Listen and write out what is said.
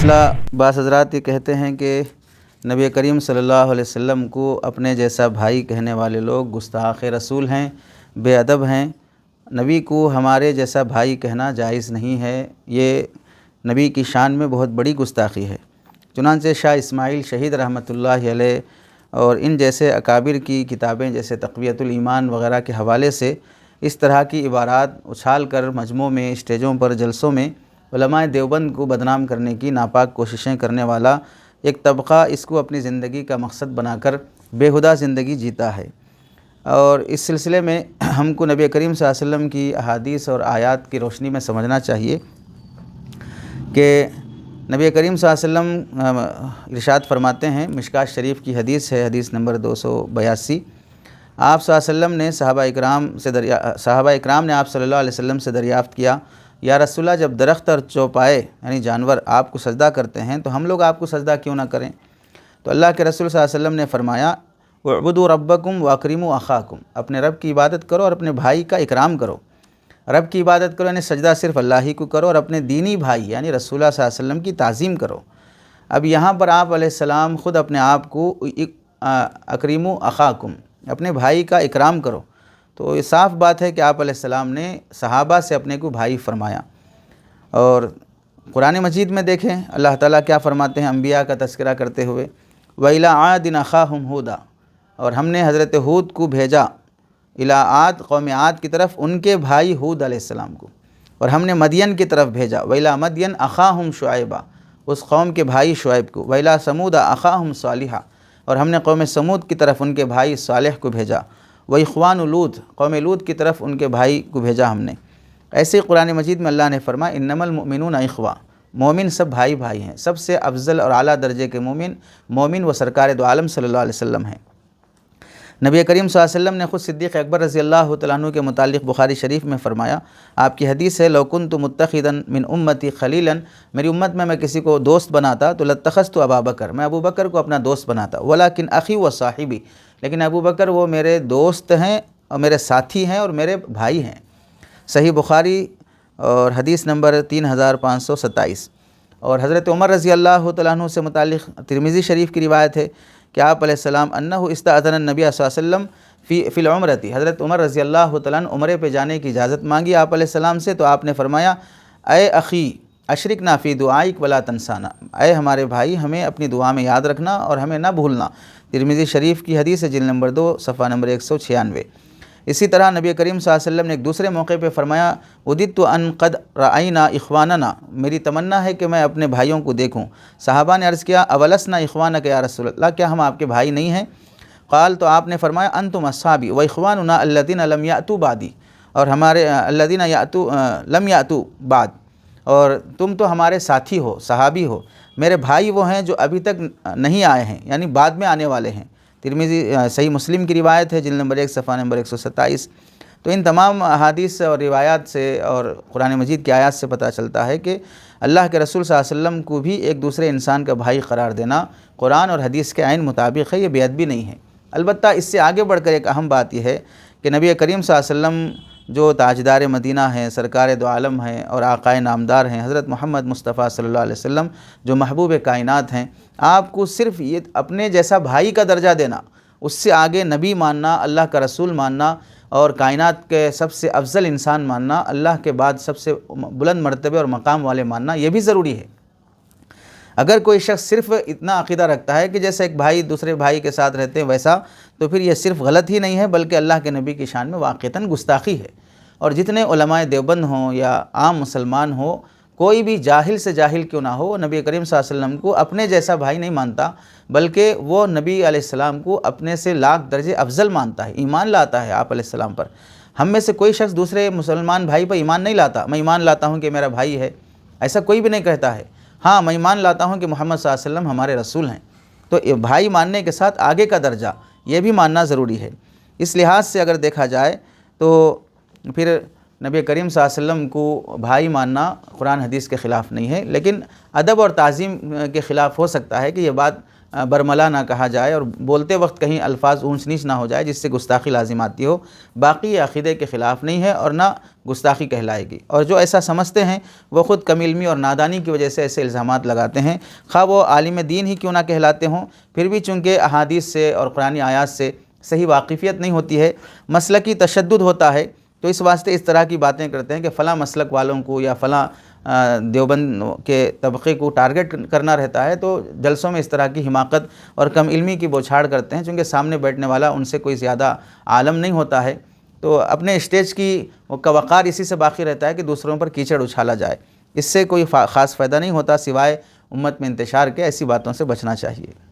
الحمدللہ بعض حضرات یہ کہتے ہیں کہ نبی کریم صلی اللہ علیہ وسلم کو اپنے جیسا بھائی کہنے والے لوگ گستاخ رسول ہیں، بے ادب ہیں۔ نبی کو ہمارے جیسا بھائی کہنا جائز نہیں ہے، یہ نبی کی شان میں بہت بڑی گستاخی ہے۔ چنانچہ شاہ اسماعیل شہید رحمۃ اللہ علیہ اور ان جیسے اکابر کی کتابیں جیسے تقویۃ الایمان وغیرہ کے حوالے سے اس طرح کی عبارات اچھال کر مجمعوں میں، اسٹیجوں پر، جلسوں میں علماء دیوبند کو بدنام کرنے کی ناپاک کوششیں کرنے والا ایک طبقہ اس کو اپنی زندگی کا مقصد بنا کر بےہودہ زندگی جیتا ہے۔ اور اس سلسلے میں ہم کو نبی کریم صلی اللہ علیہ وسلم کی احادیث اور آیات کی روشنی میں سمجھنا چاہیے کہ نبی کریم صلی اللہ علیہ وسلم ارشاد فرماتے ہیں، مشکوٰۃ شریف کی حدیث ہے، حدیث نمبر 282۔ آپ صلی اللہ علیہ وسلم نے صحابہ اکرام نے آپ صلی اللہ علیہ وسلم سے دریافت کیا، یا رسول اللہ جب درخت اور چوپائے یعنی جانور آپ کو سجدہ کرتے ہیں تو ہم لوگ آپ کو سجدہ کیوں نہ کریں؟ تو اللہ کے رسول صلی اللہ علیہ وسلم نے فرمایا، اعبدوا ربکم واکرموا اخاکم، اپنے رب کی عبادت کرو اور اپنے بھائی کا اکرام کرو۔ رب کی عبادت کرو یعنی سجدہ صرف اللہ ہی کو کرو، اور اپنے دینی بھائی یعنی رسول اللہ صلی اللہ علیہ وسلم کی تعظیم کرو۔ اب یہاں پر آپ علیہ السلام خود اپنے آپ کو اکرموا اخاکم، اپنے بھائی کا اکرام کرو، تو یہ صاف بات ہے کہ آپ علیہ السلام نے صحابہ سے اپنے کو بھائی فرمایا۔ اور قرآن مجید میں دیکھیں اللہ تعالیٰ کیا فرماتے ہیں انبیاء کا تذکرہ کرتے ہوئے، وَإِلَىٰ عَادٍ أَخَاهُمْ هُودًا، اور ہم نے حضرت ہود کو بھیجا، اِلَىٰ عاد قوم عاد کی طرف ان کے بھائی ہود علیہ السلام کو، اور ہم نے مدین کی طرف بھیجا، وَإِلَىٰ مَدْيَنَ أَخَاهُمْ شُعَيْبًا، اس قوم کے بھائی شعیب کو، وَإِلَىٰ ثَمُودَ أَخَاهُمْ صَالِحًا، اور ہم نے قوم سمود کی طرف ان کے بھائی صالح کو بھیجا، وَإِخْوَانُ لوط، قوم لوط کی طرف ان کے بھائی کو بھیجا ہم نے۔ ایسے ہی قرآن مجید میں اللہ نے فرمایا انما المؤمنون اخوہ، مومن سب بھائی بھائی ہیں، سب سے افضل اور اعلیٰ درجے کے مومن و سرکار دو عالم صلی اللہ علیہ وسلم ہیں۔ نبی کریم صلی اللہ علیہ وسلم نے خود صدیق اکبر رضی اللہ تعالیٰ عنہ کے متعلق بخاری شریف میں فرمایا، آپ کی حدیث ہے، لو کنت متخذا من امتی خلیلا، میری امت میں کسی کو دوست بناتا تو لاتخذت ابا بکر، میں ابو بکر کو اپنا دوست بناتا، ولکن اخی و صاحبی، لیکن ابو بکر وہ میرے دوست ہیں اور میرے ساتھی ہیں اور میرے بھائی ہیں۔ صحیح بخاری اور حدیث نمبر 3527۔ اور حضرت عمر رضی اللہ تعالیٰ عنہ سے متعلق ترمذی شریف کی روایت ہے کہ آپ علیہ السلام انہ استاذن النبی صلی اللہ علیہ وسلم فی العمرۃ، حضرت عمر رضی اللہ تعالیٰ عنہ عمرے پہ جانے کی اجازت مانگی آپ علیہ السلام سے، تو آپ نے فرمایا، اے اخی اشرکنا فی دعائک ولا تنسانا، اے ہمارے بھائی ہمیں اپنی دعا میں یاد رکھنا اور ہمیں نہ بھولنا۔ ترمذی شریف کی حدیث ہے، جلد نمبر 2 صفحہ نمبر 196۔ اسی طرح نبی کریم صلی اللہ علیہ وسلم نے ایک دوسرے موقع پہ فرمایا، وددت ان قد رأینا اخواننا، میری تمنا ہے کہ میں اپنے بھائیوں کو دیکھوں۔ صحابہ نے عرض کیا، اولسنا اخوانک یا رسول اللہ، کیا ہم آپ کے بھائی نہیں ہیں؟ قال، تو آپ نے فرمایا، انتم اصحابی و اخواننا الذین لم یأتوا بعدی، اور ہمارے الذین لم یأتوا بعد، اور تم تو ہمارے ساتھی ہو، صحابی ہو، میرے بھائی وہ ہیں جو ابھی تک نہیں آئے ہیں یعنی بعد میں آنے والے ہیں۔ ترمذی صحیح مسلم کی روایت ہے، جلد نمبر 1 صفحہ نمبر 127۔ تو ان تمام احادیث اور روایات سے اور قرآن مجید کی آیات سے پتہ چلتا ہے کہ اللہ کے رسول صلی اللہ علیہ وسلم کو بھی ایک دوسرے انسان کا بھائی قرار دینا قرآن اور حدیث کے عین مطابق ہے، یہ بے ادبی نہیں ہے۔ البتہ اس سے آگے بڑھ کر ایک اہم بات یہ ہے کہ نبی کریم صلی اللہ علیہ وسلم جو تاجدار مدینہ ہیں، سرکار دو عالم ہیں اور آقائے نامدار ہیں، حضرت محمد مصطفیٰ صلی اللہ علیہ وسلم جو محبوب کائنات ہیں، آپ کو صرف یہ اپنے جیسا بھائی کا درجہ دینا، اس سے آگے نبی ماننا، اللہ کا رسول ماننا اور کائنات کے سب سے افضل انسان ماننا، اللہ کے بعد سب سے بلند مرتبے اور مقام والے ماننا، یہ بھی ضروری ہے۔ اگر کوئی شخص صرف اتنا عقیدہ رکھتا ہے کہ جیسے ایک بھائی دوسرے بھائی کے ساتھ رہتے ہیں ویسا، تو پھر یہ صرف غلط ہی نہیں ہے بلکہ اللہ کے نبی کی شان میں واقعتاً گستاخی ہے۔ اور جتنے علماء دیوبند ہوں یا عام مسلمان ہوں، کوئی بھی جاہل سے جاہل کیوں نہ ہو، وہ نبی کریم صلی اللہ علیہ وسلم کو اپنے جیسا بھائی نہیں مانتا، بلکہ وہ نبی علیہ السلام کو اپنے سے لاکھ درجے افضل مانتا ہے، ایمان لاتا ہے آپ علیہ السلام پر۔ ہم میں سے کوئی شخص دوسرے مسلمان بھائی پر ایمان نہیں لاتا، میں ایمان لاتا ہوں کہ میرا بھائی ہے، ایسا کوئی بھی نہیں کہتا ہے۔ ہاں، میں ایمان لاتا ہوں کہ محمد صلی اللہ علیہ وسلم ہمارے رسول ہیں۔ تو بھائی ماننے کے ساتھ آگے کا درجہ یہ بھی ماننا ضروری ہے۔ اس لحاظ سے اگر دیکھا جائے تو پھر نبی کریم صلی اللہ علیہ وسلم کو بھائی ماننا قرآن حدیث کے خلاف نہیں ہے، لیکن ادب اور تعظیم کے خلاف ہو سکتا ہے کہ یہ بات برملا نہ کہا جائے اور بولتے وقت کہیں الفاظ اونچ نیچ نہ ہو جائے جس سے گستاخی لازم آتی ہو، باقی یہ عقیدے کے خلاف نہیں ہے اور نہ گستاخی کہلائے گی۔ اور جو ایسا سمجھتے ہیں وہ خود کم علمی اور نادانی کی وجہ سے ایسے الزامات لگاتے ہیں، خواہ وہ عالم دین ہی کیوں نہ کہلاتے ہوں، پھر بھی چونکہ احادیث سے اور قرآنی آیات سے صحیح واقفیت نہیں ہوتی ہے، مسلکی تشدد ہوتا ہے، تو اس واسطے اس طرح کی باتیں کرتے ہیں کہ فلاں مسلک والوں کو یا فلاں دیوبند کے طبقے کو ٹارگٹ کرنا رہتا ہے، تو جلسوں میں اس طرح کی حماقت اور کم علمی کی بوچھاڑ کرتے ہیں، چونکہ سامنے بیٹھنے والا ان سے کوئی زیادہ عالم نہیں ہوتا ہے، تو اپنے اسٹیج کی کا وقار اسی سے باقی رہتا ہے کہ دوسروں پر کیچڑ اچھالا جائے، اس سے کوئی خاص فائدہ نہیں ہوتا سوائے امت میں انتشار کے۔ ایسی باتوں سے بچنا چاہیے۔